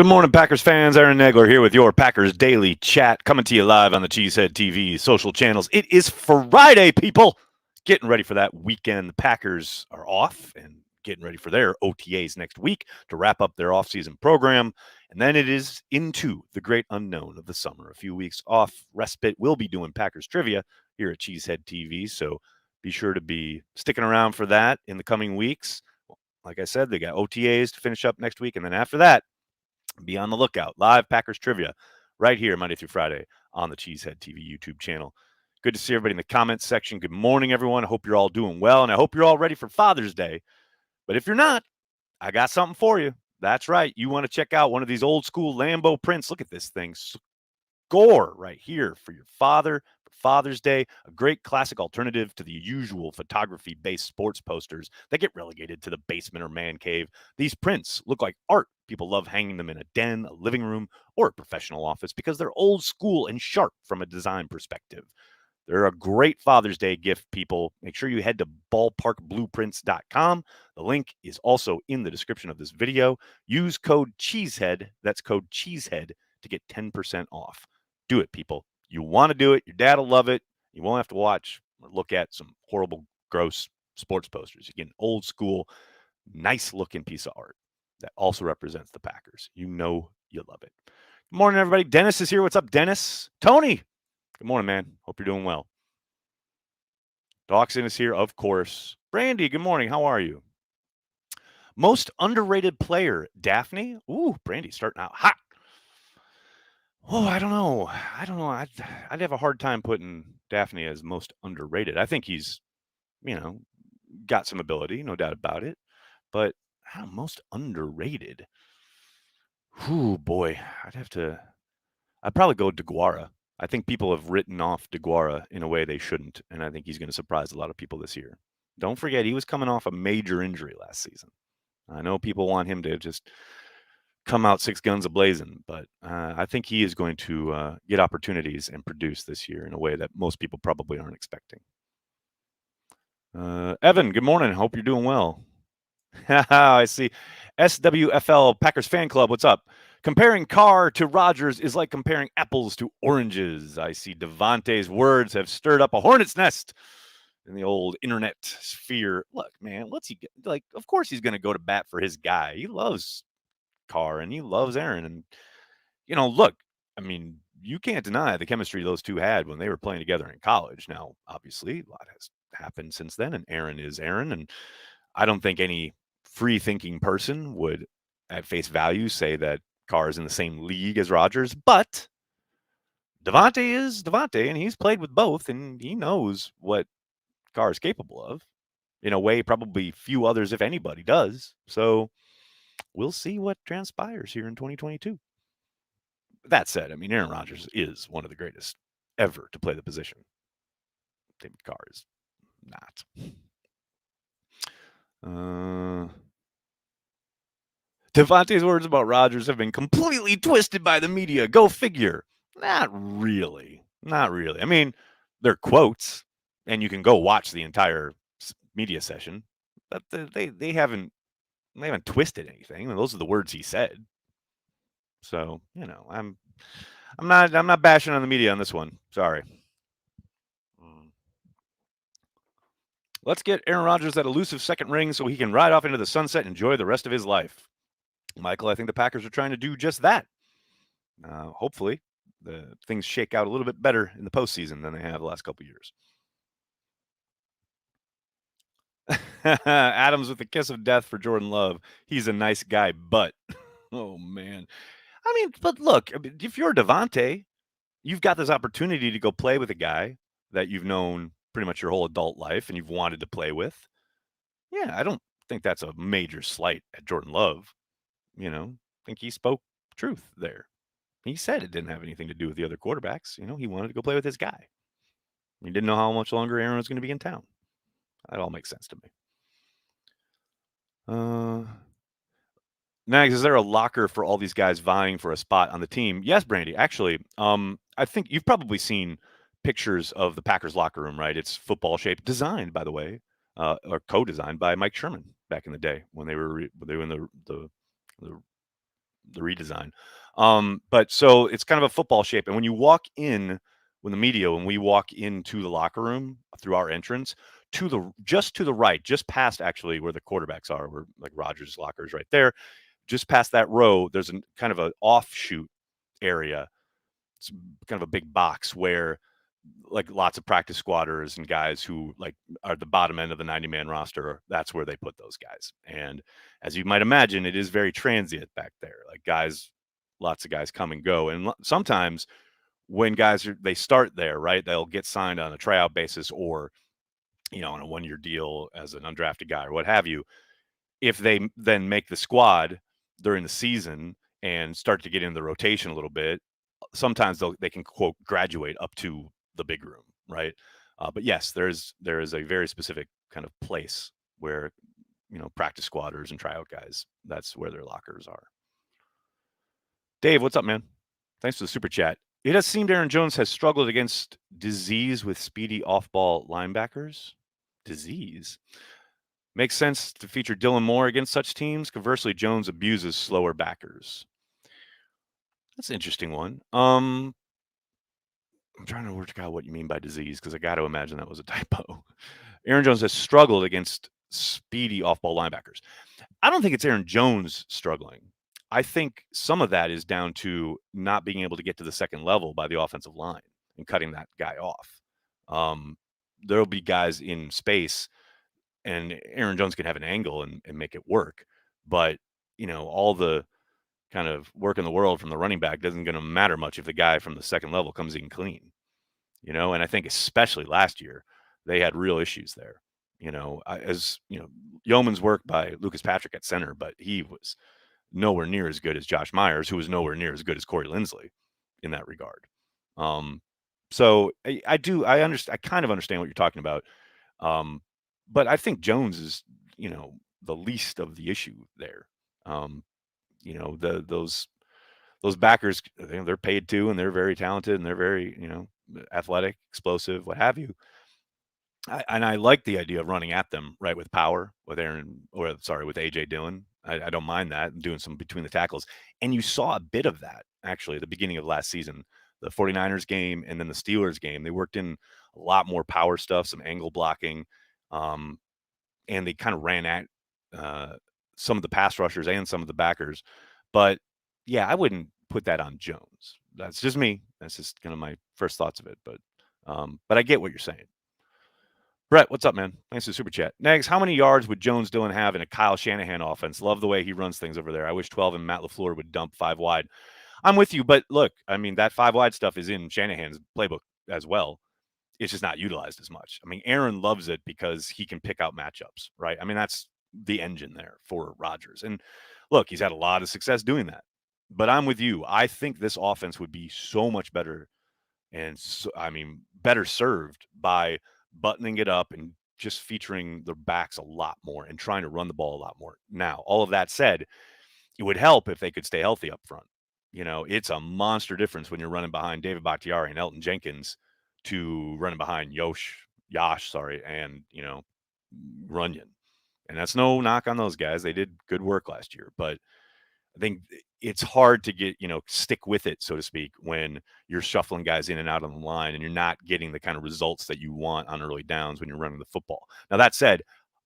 Good morning, Packers fans. Aaron Nagler here with your Packers Daily Chat, coming to you live on the Cheesehead TV social channels. It is Friday, people. Getting ready for that weekend. The Packers are off and getting ready for their OTAs next week to wrap up their offseason program. And then it is into the great unknown of the summer. A few weeks off respite. We'll be doing Packers trivia here at Cheesehead TV. So be sure to be sticking around for that in the coming weeks. Like I said, they got OTAs to finish up next week. And then after that, be on the lookout. Live Packers trivia right here, Monday through Friday on the Cheesehead TV YouTube channel. Good to see everybody in the comments section. Good morning, everyone. I hope you're all doing well, and I hope you're all ready for Father's Day. But if you're not, I got something for you. That's right. You want to check out one of these old school Lambo prints. Look at this thing. Score right here for your father for Father's Day. A great classic alternative to the usual photography-based sports posters that get relegated to the basement or man cave. These prints look like art. People love hanging them in a den, a living room, or a professional office because they're old school and sharp from a design perspective. They're a great Father's Day gift, people. Make sure you head to ballparkblueprints.com. The link is also in the description of this video. Use code CHEESEHEAD, that's code CHEESEHEAD, to get 10% off. Do it, people. You want to do it. Your dad will love it. You won't have to watch or look at some horrible, gross sports posters. You get an old school, nice looking piece of art that also represents the Packers. You know you love it. Good morning, everybody. Dennis is here. What's up, Dennis? Tony. Good morning, man. Hope you're doing well. Dawson is here, of course. Brandy, good morning. How are you? Most underrated player, Daphne. Ooh, Brandy starting out hot. Oh, I don't know. I'd have a hard time putting Daphne as most underrated. I think he's, you know, got some ability, no doubt about it. But most underrated. Ooh, boy. I'd probably go DeGuara. I think people have written off DeGuara in a way they shouldn't, and I think he's going to surprise a lot of people this year. Don't forget, he was coming off a major injury last season. I know people want him to just come out six guns a-blazing, but I think he is going to get opportunities and produce this year in a way that most people probably aren't expecting. Evan, good morning. Hope you're doing well. I see. SWFL Packers Fan Club, what's up? Comparing Carr to Rodgers is like comparing apples to oranges. I see Devante's words have stirred up a hornet's nest in the old internet sphere. Look, man, what's he get? Like? Of course he's going to go to bat for his guy. He loves Carr and he loves Aaron. And, look, I mean, you can't deny the chemistry those two had when they were playing together in college. Now, obviously, a lot has happened since then, and Aaron is Aaron. And I don't think any free-thinking person would, at face value, say that Carr is in the same league as Rodgers. But Devante is Devante, and he's played with both, and he knows what Carr is capable of in a way probably few others, if anybody, does. So we'll see what transpires here in 2022. That said, I mean, Aaron Rodgers is one of the greatest ever to play the position. David Carr is not. Devante's words about Rodgers have been completely twisted by the media. Go figure. Not really. Not really. I mean, they're quotes, and you can go watch the entire media session, but they haven't twisted anything. Those are the words he said. So, I'm not bashing on the media on this one. Sorry. Let's get Aaron Rodgers that elusive second ring so he can ride off into the sunset and enjoy the rest of his life. Michael, I think the Packers are trying to do just that. Hopefully, the things shake out a little bit better in the postseason than they have the last couple of years. Adams with the kiss of death for Jordan Love. He's a nice guy, but oh man. I mean, but look, if you're Devante, you've got this opportunity to go play with a guy that you've known pretty much your whole adult life and you've wanted to play with. Yeah, I don't think that's a major slight at Jordan Love. I think he spoke truth there. He said it didn't have anything to do with the other quarterbacks. He wanted to go play with his guy. He didn't know how much longer Aaron was going to be in town. That all makes sense to me. Nags, is there a locker for all these guys vying for a spot on the team? Yes, Brandy. Actually, I think you've probably seen pictures of the Packers locker room, right? It's football shaped, designed, by the way, or co-designed by Mike Sherman back in the day when they were in the the redesign. But so it's kind of a football shape. And when you walk in, when the media, when we walk into the locker room through our entrance, to the right, just past actually where the quarterbacks are, where like Rogers' locker is right there, just past that row, there's a kind of an offshoot area. It's kind of a big box where like lots of practice squatters and guys who like are the bottom end of the 90-man roster. That's where they put those guys. And as you might imagine, it is very transient back there. Like guys, lots of guys come and go. And sometimes when they start there, right, they'll get signed on a tryout basis or, on a 1-year deal as an undrafted guy or what have you. If they then make the squad during the season and start to get in the rotation a little bit, sometimes they can quote graduate up to the big room, right? But yes, there is a very specific kind of place where practice squatters and tryout guys. That's where their lockers are. Dave, what's up, man? Thanks for the super chat. It has seemed Aaron Jones has struggled against disease with speedy off-ball linebackers. Disease makes sense to feature Dylan Moore against such teams. Conversely, Jones abuses slower backers. That's an interesting one. I'm trying to work out what you mean by disease because I got to imagine that was a typo. Aaron Jones has struggled against speedy off-ball linebackers. I don't think it's Aaron Jones struggling. I think some of that is down to not being able to get to the second level by the offensive line and cutting that guy off. There'll be guys in space, and Aaron Jones can have an angle and make it work. But, all the kind of work in the world from the running back doesn't going to matter much if the guy from the second level comes in clean, and I think especially last year, they had real issues there. Yeoman's work by Lucas Patrick at center, but he was nowhere near as good as Josh Myers, who was nowhere near as good as Corey Linsley in that regard. So I understand. I kind of understand what you're talking about. But I think Jones is, the least of the issue there. Those backers, they're paid too, and they're very talented, and they're very, athletic, explosive, what have you. I like the idea of running at them, right, with power, with with AJ Dillon. I don't mind that and doing some between the tackles. And you saw a bit of that actually at the beginning of last season, the 49ers game and then the Steelers game. They worked in a lot more power stuff, some angle blocking, and they kind of ran at some of the pass rushers and some of the backers. But yeah, I wouldn't put that on Jones. That's just me. That's just kind of my first thoughts of it. But I get what you're saying. Brett, what's up, man? Thanks for the super chat. Negs, how many yards would Jones Dillon have in a Kyle Shanahan offense? Love the way he runs things over there. I wish 12 and Matt LaFleur would dump 5 wide. I'm with you, but look, I mean, that 5 wide stuff is in Shanahan's playbook as well. It's just not utilized as much. I mean, Aaron loves it because he can pick out matchups, right? I mean, that's the engine there for Rodgers. And look, he's had a lot of success doing that. But I'm with you. I think this offense would be so much better and better served by buttoning it up and just featuring their backs a lot more and trying to run the ball a lot more. Now, all of that said, it would help if they could stay healthy up front. It's a monster difference when you're running behind David Bakhtiari and Elton Jenkins to running behind Yash, and, Runyon. And that's no knock on those guys. They did good work last year, but I think it's hard to get, stick with it, so to speak, when you're shuffling guys in and out on the line and you're not getting the kind of results that you want on early downs when you're running the football. Now, that said,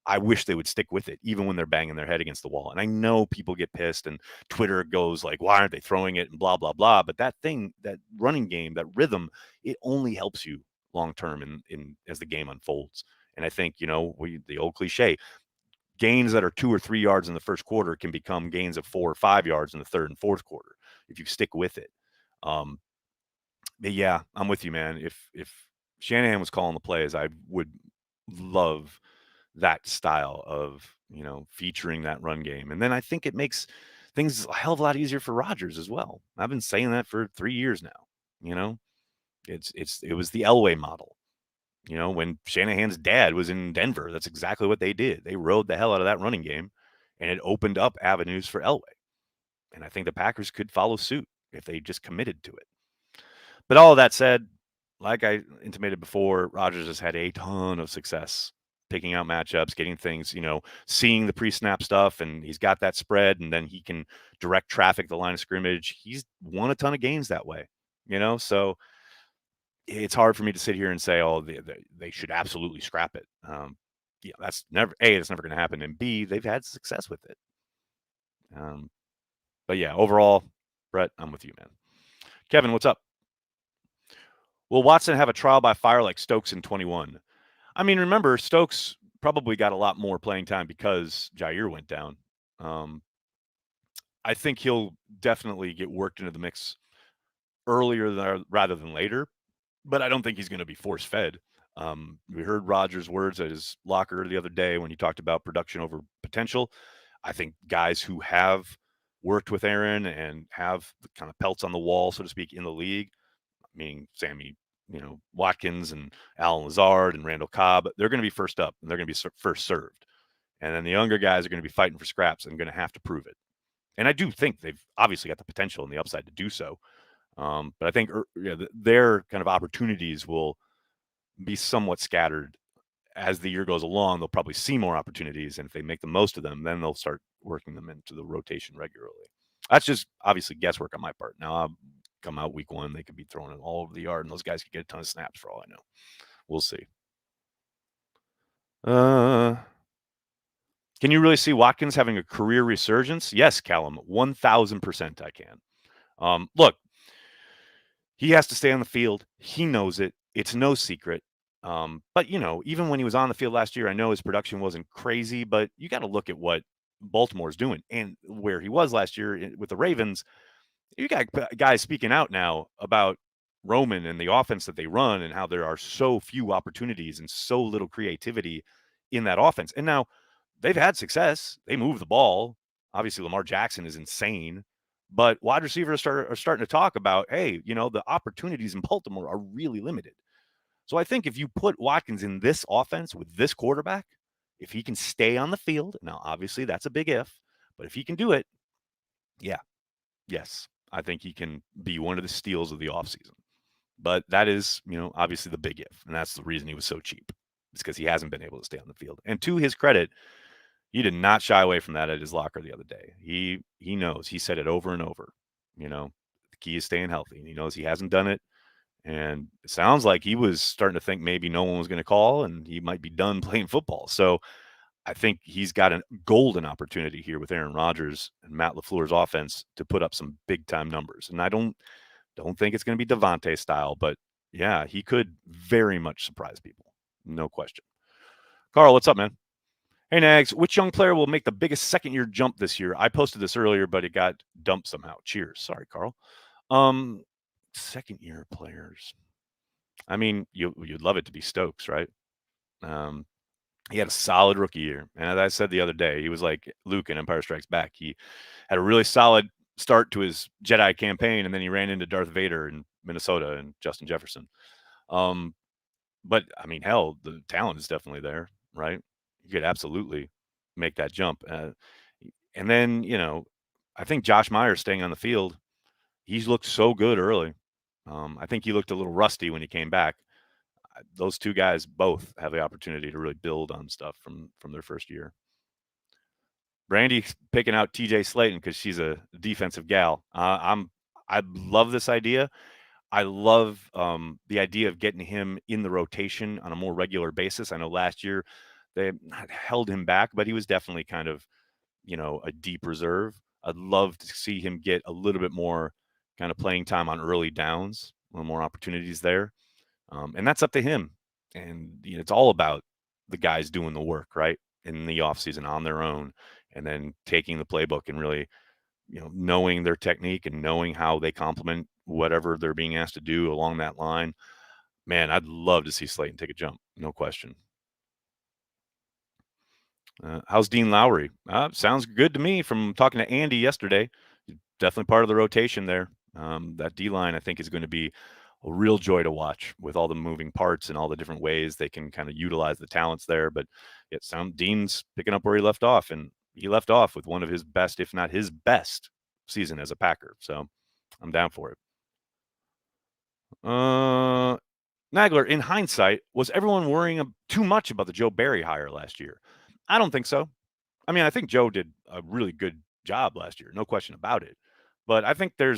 I wish they would stick with it, even when they're banging their head against the wall. And I know people get pissed and Twitter goes like, why aren't they throwing it and blah, blah, blah. But that running game, that rhythm, it only helps you long term in as the game unfolds. And I think, the old cliche, gains that are 2 or 3 yards in the first quarter can become gains of 4 or 5 yards in the third and fourth quarter if you stick with it. But yeah, I'm with you, man. If Shanahan was calling the plays, I would love that style of, featuring that run game. And then I think it makes things a hell of a lot easier for Rodgers as well. I've been saying that for 3 years now. It was the Elway model. When Shanahan's dad was in Denver, that's exactly what they did. They rode the hell out of that running game, and it opened up avenues for Elway. And I think the Packers could follow suit if they just committed to it. But all of that said, like I intimated before, Rodgers has had a ton of success picking out matchups, getting things, seeing the pre-snap stuff, and he's got that spread, and then he can direct traffic the line of scrimmage. He's won a ton of games that way, so it's hard for me to sit here and say, oh, they should absolutely scrap it. Yeah, that's never A, it's never going to happen, and B, they've had success with it. But yeah, overall, Brett, I'm with you, man. Kevin, what's up? Will Watson have a trial by fire like Stokes in 21? I mean, remember, Stokes probably got a lot more playing time because Jair went down. I think he'll definitely get worked into the mix earlier rather than later, but I don't think he's going to be force fed. We heard Rodgers' words at his locker the other day when he talked about production over potential. I think guys who have worked with Aaron and have the kind of pelts on the wall, so to speak, in the league, meaning Sammy, Watkins and Alan Lazard and Randall Cobb, they're going to be first up and they're going to be first served. And then the younger guys are going to be fighting for scraps and going to have to prove it. And I do think they've obviously got the potential and the upside to do so. But I think their kind of opportunities will be somewhat scattered as the year goes along. They'll probably see more opportunities, and if they make the most of them, then they'll start working them into the rotation regularly. That's just obviously guesswork on my part. Now, I'll come out week one, they could be throwing it all over the yard, and those guys could get a ton of snaps for all I know. We'll see. Can you really see Watkins having a career resurgence? Yes, Callum, 1,000% I can. Look, he has to stay on the field. He knows it. It's no secret. But even when he was on the field last year, I know his production wasn't crazy, but you got to look at what Baltimore's doing and where he was last year with the Ravens. You got guys speaking out now about Roman and the offense that they run and how there are so few opportunities and so little creativity in that offense. And now they've had success. They move the ball. Obviously, Lamar Jackson is insane. But wide receivers are starting to talk about, hey, the opportunities in Baltimore are really limited. So I think if you put Watkins in this offense with this quarterback, if he can stay on the field, now obviously that's a big if, but if he can do it, yeah, yes, I think he can be one of the steals of the offseason. But that is, obviously the big if, and that's the reason he was so cheap. It's because he hasn't been able to stay on the field. And to his credit, he did not shy away from that at his locker the other day. He knows. He said it over and over. The key is staying healthy. And he knows he hasn't done it. And it sounds like he was starting to think maybe no one was going to call and he might be done playing football. So I think he's got a golden opportunity here with Aaron Rodgers and Matt LaFleur's offense to put up some big time numbers. And I don't think it's going to be Devante style, but yeah, he could very much surprise people. No question. Carl, what's up, man? Hey, Nags, which young player will make the biggest second-year jump this year? I posted this earlier, but it got dumped somehow. Cheers. Sorry, Carl. Second-year players. I mean, you'd love it to be Stokes, right? He had a solid rookie year. And as I said the other day, he was like Luke in Empire Strikes Back. He had a really solid start to his Jedi campaign, and then he ran into Darth Vader in Minnesota and Justin Jefferson. But, I mean, hell, the talent is definitely there, right? You could absolutely make that jump. And then, I think Josh Myers staying on the field, he's looked so good early. I think he looked a little rusty when he came back. Those two guys both have the opportunity to really build on stuff from their first year. Brandy picking out TJ Slayton because she's a defensive gal. I love this idea. I love the idea of getting him in the rotation on a more regular basis. I know last year they held him back, but he was definitely kind of, a deep reserve. I'd love to see him get a little bit more kind of playing time on early downs, a little more opportunities there. And that's up to him. And it's all about the guys doing the work, right? In the offseason on their own, and then taking the playbook and really, knowing their technique and knowing how they complement whatever they're being asked to do along that line. Man, I'd love to see Slayton take a jump. No question. How's Dean Lowry? Sounds good to me from talking to Andy yesterday. Definitely part of the rotation there. That D line, I think, is going to be a real joy to watch with all the moving parts and all the different ways they can kind of utilize the talents there. But Dean's picking up where he left off, and he left off with one of his best, if not his best, season as a Packer. So I'm down for it. Nagler, in hindsight, was everyone worrying too much about the Joe Barry hire last year? I don't think so. I mean, I think Joe did a really good job last year, no question about it. But I think there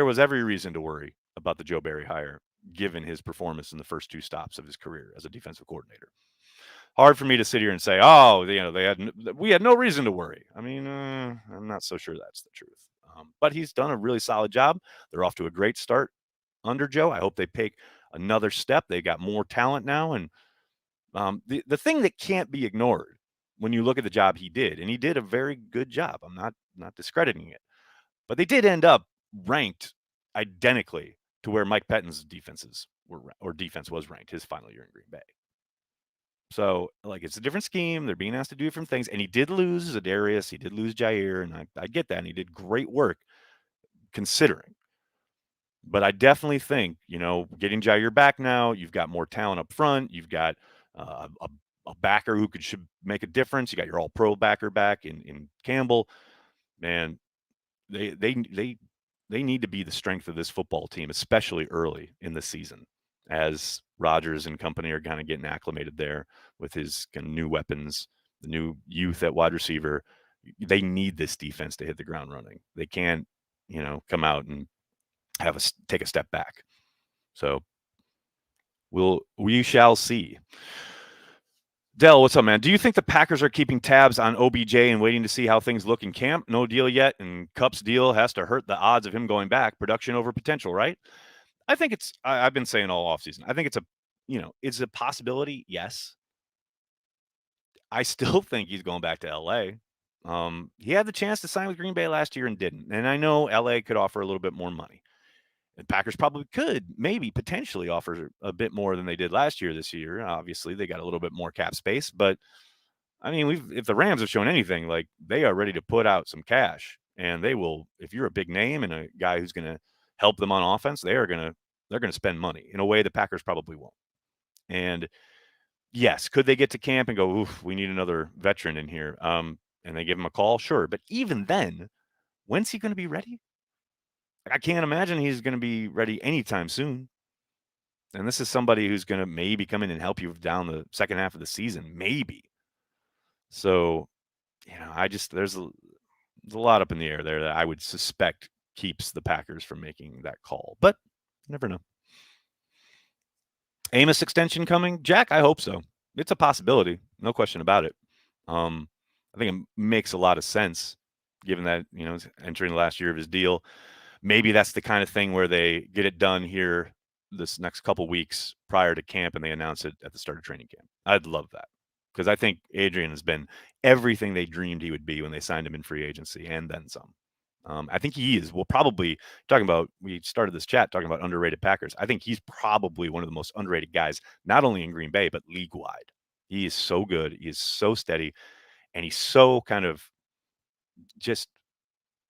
was every reason to worry about the Joe Barry hire, given his performance in the first two stops of his career as a defensive coordinator. Hard for me to sit here and say, oh, we had no reason to worry. I mean, I'm not so sure that's the truth. But he's done a really solid job. They're off to a great start under Joe. I hope they take another step. They got more talent now, and the thing that can't be ignored when you look at the job he did, and he did a very good job. I'm not discrediting it, but they did end up ranked identically to where Mike Pettine's defense was ranked his final year in Green Bay. So, like, it's a different scheme. They're being asked to do different things, and he did lose Zadarius, he did lose Jair, and I get that, and he did great work considering. But I definitely think, getting Jair back now, you've got more talent up front. You've got a backer who should make a difference. You got your all-pro backer back in Campbell. Man, they need to be the strength of this football team, especially early in the season, as Rodgers and company are kind of getting acclimated there with his kind of new weapons, the new youth at wide receiver. They need this defense to hit the ground running. They can't, come out and take a step back. So we shall see. Dell, what's up, man? Do you think the Packers are keeping tabs on OBJ and waiting to see how things look in camp? No deal yet, and Cup's deal has to hurt the odds of him going back. Production over potential, right? I think I've been saying all offseason. I think it's a possibility, yes. I still think he's going back to LA. He had the chance to sign with Green Bay last year and didn't. And I know LA could offer a little bit more money. The Packers probably could, maybe potentially offer a bit more than they did last year. This year, obviously, they got a little bit more cap space. But I mean, if the Rams have shown anything, like, they are ready to put out some cash, and they will. If you're a big name and a guy who's going to help them on offense, they're going to spend money in a way the Packers probably won't. And yes, could they get to camp and go, oof, we need another veteran in here? And they give him a call, sure. But even then, when's he going to be ready? I can't imagine he's going to be ready anytime soon. And this is somebody who's going to maybe come in and help you down the second half of the season, maybe. So, there's a lot up in the air there that I would suspect keeps the Packers from making that call. But you never know. Amos extension coming? Jack, I hope so. It's a possibility. No question about it. I think it makes a lot of sense given that, he's entering the last year of his deal. Maybe that's the kind of thing where they get it done here this next couple weeks prior to camp and they announce it at the start of training camp. I'd love that because I think Adrian has been everything they dreamed he would be when they signed him in free agency and then some. I think he is. We'll probably we started this chat talking about underrated Packers. I think he's probably one of the most underrated guys, not only in Green Bay, but league wide. He is so good. He is so steady. And he's so kind of just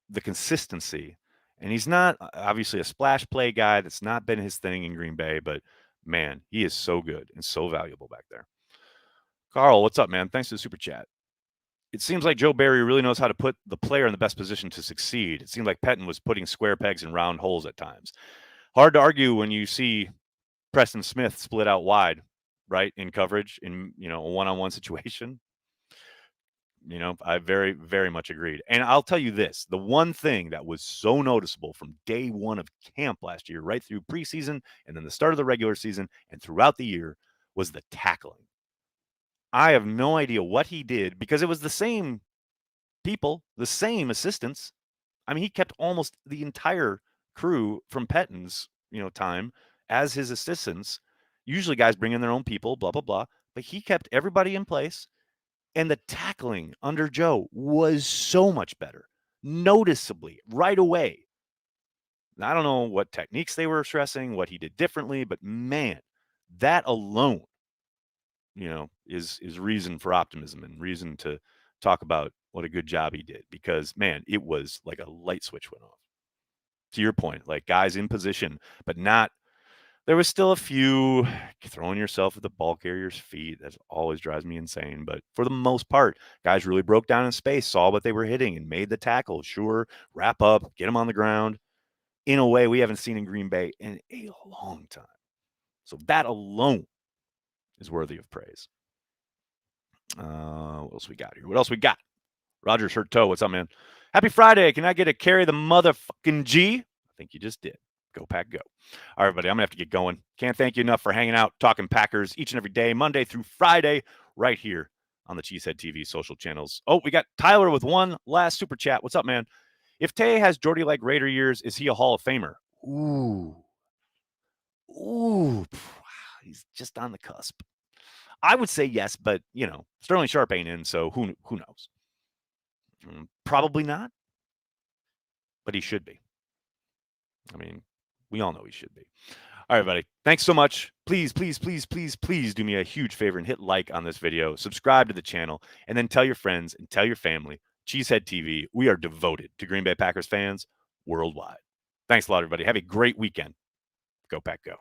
the consistency. And he's not obviously a splash play guy. That's not been his thing in Green Bay, but man, he is so good and so valuable back there. Carl, what's up, man? Thanks for the super chat. It seems like Joe Barry really knows how to put the player in the best position to succeed. It seemed like Pettine was putting square pegs in round holes at times. Hard to argue when you see Preston Smith split out wide, right, in coverage in, a one-on-one situation. I very, very much agreed. And I'll tell you this, the one thing that was so noticeable from day one of camp last year, right through preseason and then the start of the regular season and throughout the year, was the tackling. I have no idea what he did because it was the same people, the same assistants. I mean, he kept almost the entire crew from Pettine's, time as his assistants. Usually guys bring in their own people, blah, blah, blah. But he kept everybody in place. And the tackling under Joe was so much better, noticeably, right away. I don't know what techniques they were stressing, what he did differently, but man, that alone, is reason for optimism and reason to talk about what a good job he did. Because, man, it was like a light switch went off. To your point, like guys in position, but not. There was still a few throwing yourself at the ball carrier's feet. That always drives me insane. But for the most part, guys really broke down in space, saw what they were hitting, and made the tackle. Sure, wrap up, get them on the ground in a way we haven't seen in Green Bay in a long time. So that alone is worthy of praise. What else we got here? What else we got? Roger Shirt Toe, what's up, man? Happy Friday. Can I get a carry the motherfucking G? I think you just did. Go Pack Go. All right, everybody, I'm going to have to get going. Can't thank you enough for hanging out, talking Packers each and every day, Monday through Friday, right here on the Cheesehead TV social channels. Oh, we got Tyler with one last super chat. What's up, man? If Tay has Jordy-like Raider years, is he a Hall of Famer? Ooh. He's just on the cusp. I would say yes, but, Sterling Sharp ain't in, so who knows? Probably not, but he should be. I mean, we all know he should be. All right, buddy. Thanks so much. Please, please, please, please, please do me a huge favor and hit like on this video, subscribe to the channel, and then tell your friends and tell your family. Cheesehead TV, we are devoted to Green Bay Packers fans worldwide. Thanks a lot, everybody. Have a great weekend. Go Pack Go.